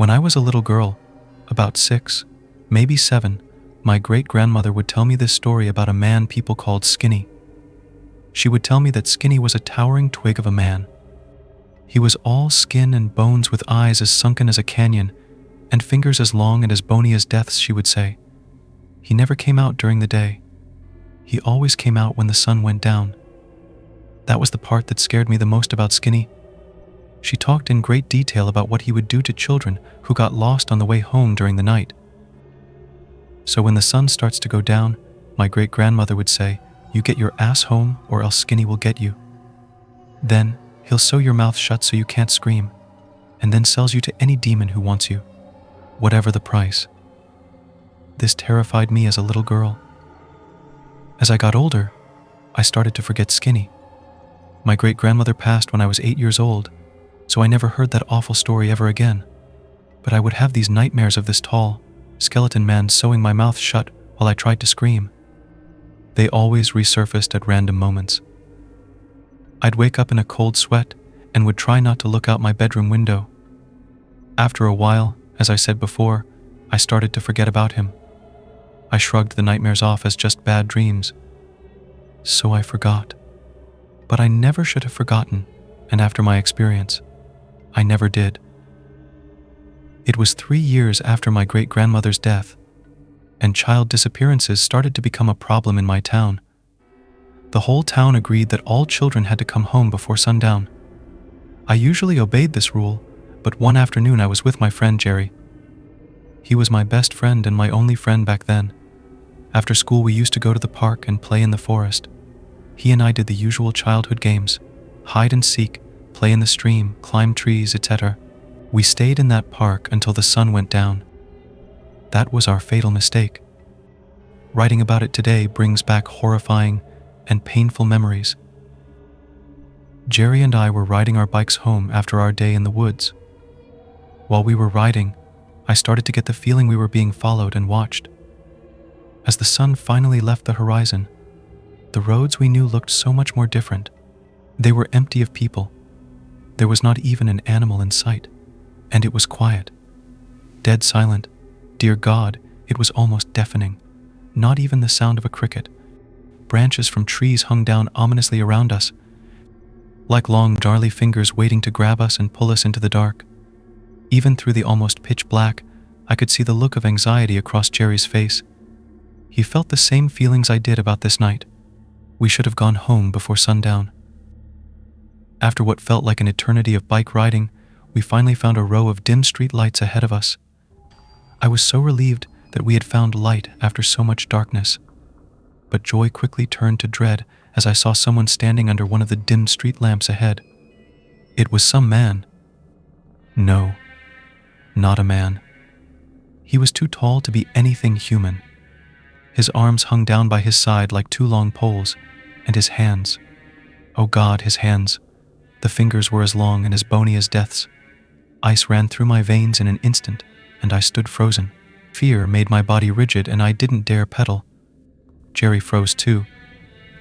When I was a little girl, about 6, maybe 7, my great-grandmother would tell me this story about a man people called Skinny. She would tell me that Skinny was a towering twig of a man. He was all skin and bones with eyes as sunken as a canyon and fingers as long and as bony as death's, she would say. He never came out during the day. He always came out when the sun went down. That was the part that scared me the most about Skinny. She talked in great detail about what he would do to children who got lost on the way home during the night. So when the sun starts to go down, my great-grandmother would say, "You get your ass home or else Skinny will get you. Then he'll sew your mouth shut so you can't scream, and then sells you to any demon who wants you, whatever the price." This terrified me as a little girl. As I got older, I started to forget Skinny. My great-grandmother passed when I was 8 years old, so I never heard that awful story ever again. But I would have these nightmares of this tall, skeleton man sewing my mouth shut while I tried to scream. They always resurfaced at random moments. I'd wake up in a cold sweat and would try not to look out my bedroom window. After a while, as I said before, I started to forget about him. I shrugged the nightmares off as just bad dreams. So I forgot. But I never should have forgotten, and after my experience, I never did. It was 3 years after my great-grandmother's death, and child disappearances started to become a problem in my town. The whole town agreed that all children had to come home before sundown. I usually obeyed this rule, but one afternoon I was with my friend Jerry. He was my best friend and my only friend back then. After school we used to go to the park and play in the forest. He and I did the usual childhood games, hide and seek, play in the stream, climb trees, etc. We stayed in that park until the sun went down. That was our fatal mistake. Writing about it today brings back horrifying and painful memories. Jerry and I were riding our bikes home after our day in the woods. While we were riding, I started to get the feeling we were being followed and watched. As the sun finally left the horizon, the roads we knew looked so much more different. They were empty of people. There was not even an animal in sight, and it was quiet. Dead silent. Dear God, it was almost deafening. Not even the sound of a cricket. Branches from trees hung down ominously around us, like long, gnarly fingers waiting to grab us and pull us into the dark. Even through the almost pitch black, I could see the look of anxiety across Jerry's face. He felt the same feelings I did about this night. We should have gone home before sundown. After what felt like an eternity of bike riding, we finally found a row of dim street lights ahead of us. I was so relieved that we had found light after so much darkness. But joy quickly turned to dread as I saw someone standing under one of the dim street lamps ahead. It was some man. No, not a man. He was too tall to be anything human. His arms hung down by his side like 2 long poles, and his hands. Oh God, his hands. The fingers were as long and as bony as death's. Ice ran through my veins in an instant, and I stood frozen. Fear made my body rigid, and I didn't dare pedal. Jerry froze too.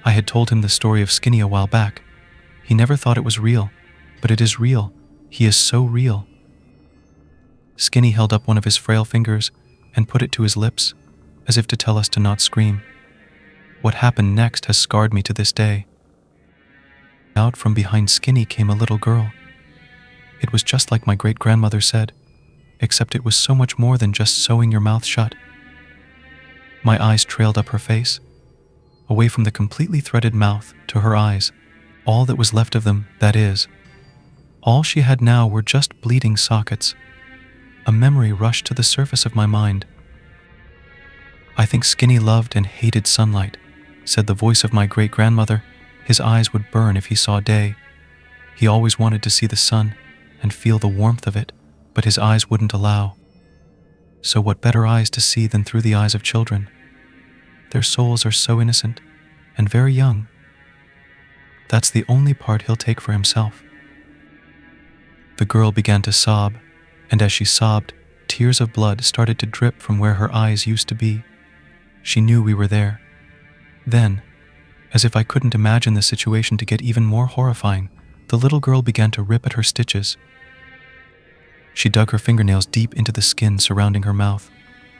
I had told him the story of Skinny a while back. He never thought it was real, but it is real. He is so real. Skinny held up one of his frail fingers and put it to his lips, as if to tell us to not scream. What happened next has scarred me to this day. Out from behind Skinny came a little girl. It was just like my great-grandmother said, except it was so much more than just sewing your mouth shut. My eyes trailed up her face, away from the completely threaded mouth to her eyes, all that was left of them, that is. All she had now were just bleeding sockets. A memory rushed to the surface of my mind. "I think Skinny loved and hated sunlight," said the voice of my great-grandmother. His eyes would burn if he saw day. He always wanted to see the sun and feel the warmth of it, but his eyes wouldn't allow. So what better eyes to see than through the eyes of children? Their souls are so innocent and very young. That's the only part he'll take for himself. The girl began to sob, and as she sobbed, tears of blood started to drip from where her eyes used to be. She knew we were there. Then, as if I couldn't imagine the situation to get even more horrifying, the little girl began to rip at her stitches. She dug her fingernails deep into the skin surrounding her mouth.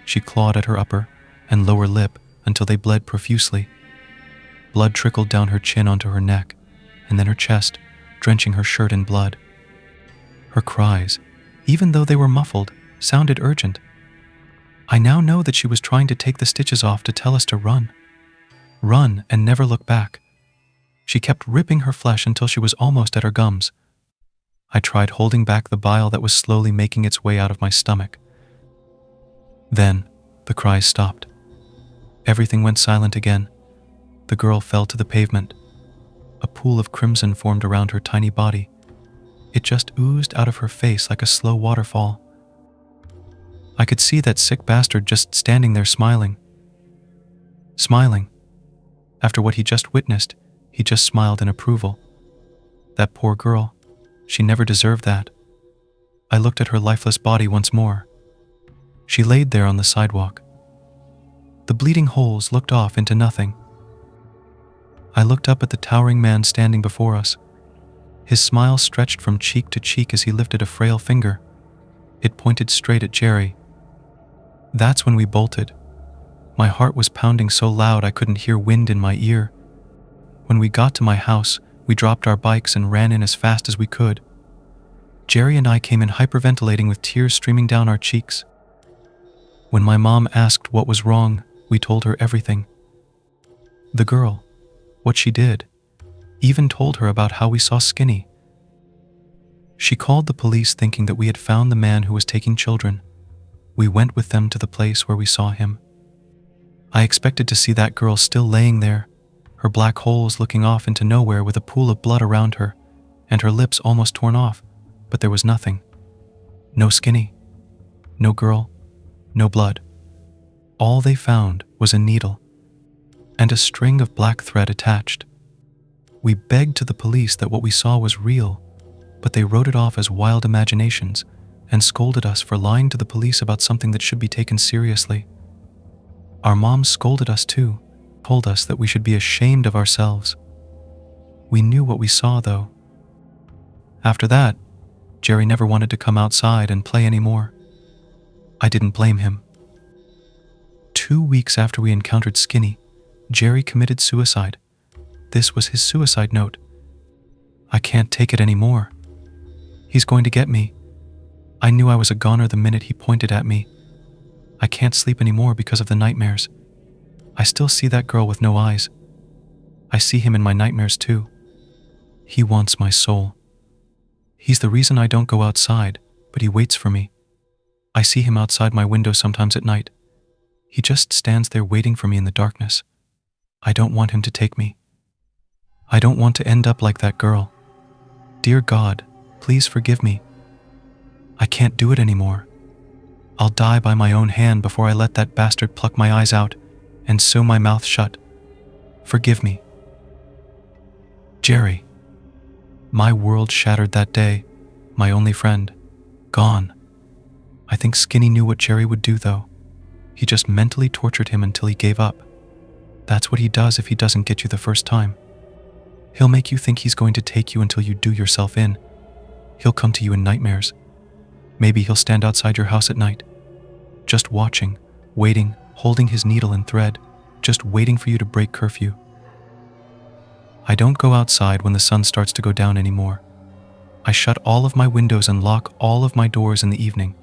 She clawed at her upper and lower lip until they bled profusely. Blood trickled down her chin onto her neck, and then her chest, drenching her shirt in blood. Her cries, even though they were muffled, sounded urgent. I now know that she was trying to take the stitches off to tell us to run. Run and never look back. She kept ripping her flesh until she was almost at her gums. I tried holding back the bile that was slowly making its way out of my stomach. Then, the cries stopped. Everything went silent again. The girl fell to the pavement. A pool of crimson formed around her tiny body. It just oozed out of her face like a slow waterfall. I could see that sick bastard just standing there smiling. Smiling. After what he just witnessed, he just smiled in approval. That poor girl. She never deserved that. I looked at her lifeless body once more. She laid there on the sidewalk. The bleeding holes looked off into nothing. I looked up at the towering man standing before us. His smile stretched from cheek to cheek as he lifted a frail finger. It pointed straight at Jerry. That's when we bolted. My heart was pounding so loud I couldn't hear wind in my ear. When we got to my house, we dropped our bikes and ran in as fast as we could. Jerry and I came in hyperventilating with tears streaming down our cheeks. When my mom asked what was wrong, we told her everything. The girl, what she did, even told her about how we saw Skinny. She called the police thinking that we had found the man who was taking children. We went with them to the place where we saw him. I expected to see that girl still laying there, her black holes looking off into nowhere with a pool of blood around her, and her lips almost torn off, but there was nothing. No Skinny. No girl. No blood. All they found was a needle and a string of black thread attached. We begged to the police that what we saw was real, but they wrote it off as wild imaginations and scolded us for lying to the police about something that should be taken seriously. Our mom scolded us too, told us that we should be ashamed of ourselves. We knew what we saw, though. After that, Jerry never wanted to come outside and play anymore. I didn't blame him. 2 weeks after we encountered Skinny, Jerry committed suicide. This was his suicide note. I can't take it anymore. He's going to get me. I knew I was a goner the minute he pointed at me. I can't sleep anymore because of the nightmares. I still see that girl with no eyes. I see him in my nightmares too. He wants my soul. He's the reason I don't go outside, but he waits for me. I see him outside my window sometimes at night. He just stands there waiting for me in the darkness. I don't want him to take me. I don't want to end up like that girl. Dear God, please forgive me. I can't do it anymore. I'll die by my own hand before I let that bastard pluck my eyes out and sew my mouth shut. Forgive me. Jerry. My world shattered that day. My only friend. Gone. I think Skinny knew what Jerry would do, though. He just mentally tortured him until he gave up. That's what he does if he doesn't get you the first time. He'll make you think he's going to take you until you do yourself in. He'll come to you in nightmares. Maybe he'll stand outside your house at night, just watching, waiting, holding his needle and thread, just waiting for you to break curfew. I don't go outside when the sun starts to go down anymore. I shut all of my windows and lock all of my doors in the evening.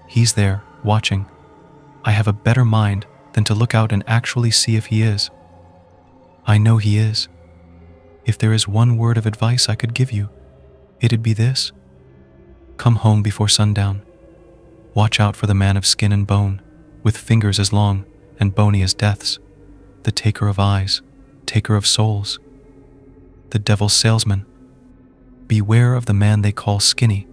He's there, watching. I have a better mind than to look out and actually see if he is. I know he is. If there is one word of advice I could give you, it'd be this. Come home before sundown. Watch out for the man of skin and bone, with fingers as long and bony as death's, the taker of eyes, taker of souls, the devil's salesman. Beware of the man they call Skinny.